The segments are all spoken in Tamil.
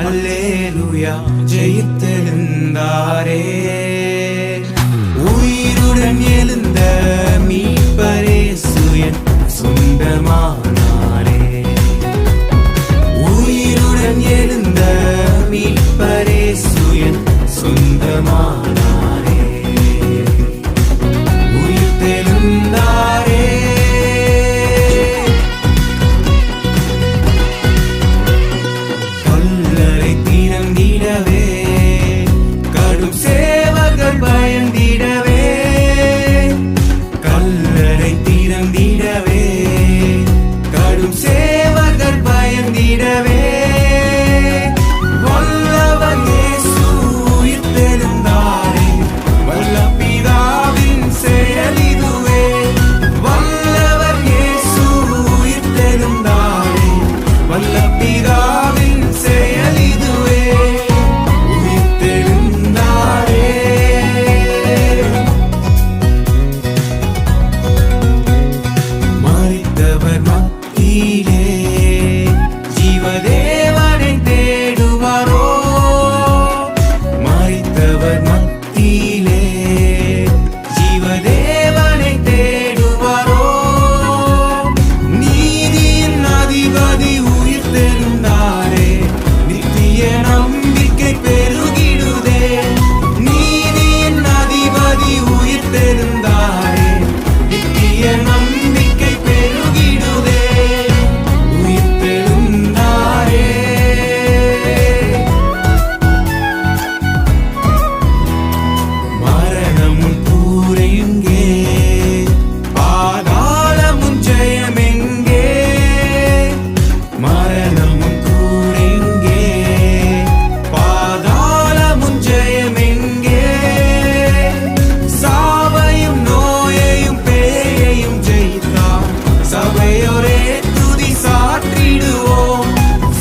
அல்லேலூயா ஜெயித்தெழுந்தாரே. உயிருடன் எழுந்த மீட்பரேசு என் சொந்தமானாரே. உயிருடன் எழுந்த மீட்பரேசு என் சொந்தமானாரே. உயிர்த்தெழுந்தாரே. கல்லறை திறந்திடவே கடும் சேவகர் பயந்திடவே. கல்லறை திறந்திடவே கடும் சேவகர் பயந்திடவே. வல்லவர் இயேசு உயிர்த்தெழுந்தாரே. வல்ல பிதாவின் செயல் இதுவே. வல்லவர் இயேசு உயிர்த்தெழுந்தாரே. வல்ல பிதாவின் செயல் இதுவே. உயிர்த்தெழுந்தாரே. மரித்தவர் மத்தியிலே ஜீவதேவனை தேடுவாரோ. மரித்தவர் மத்தியிலே ஜீவதேவனை தேடுவாரோ. நீதியின் அதிபதி உயிர்த்தெழுந்தாரே. நித்திய நம்பிக்கை பெருகிடுதே. நீதியின் அதிபதி உயிர்த்தெழுந்தாரே. நித்திய நம்பிக்கை பெருகிடுதே. உயிர்த்தெழுந்தாரே. மரணமும் கூரையுங்கே பாதாளமும் ஜெயமெங்கே. மரணமும் கூரையுங்கே பாதாளமும் ஜெயமெங்கே. சாவையும் நோயையும் பேயையும் ஜெயித்தார். சபையோரே துதி சாற்றிடுவோம்.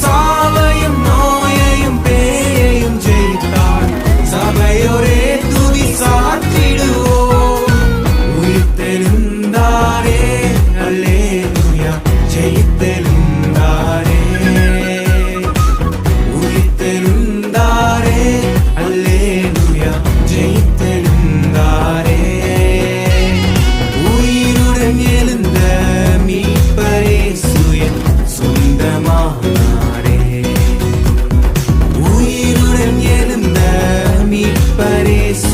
சாவையும் நோயையும் பேயையும் ஜெயித்தார். சபையோரே துதி சாற்றிடுவோம். உயிர்த்தெழுந்தாரே. அல்லேலூயா ஜெயித்தெழுந்தாரே. உயிர்த்தெழுந்தாரே. அல்லேலூயா ஜெயித்தெழுந்தாரே. உயிருடன் எழுந்த மீட்பரேசு என் சொந்தமானாரே. உயிருடன் எழுந்த மீட்பரேசு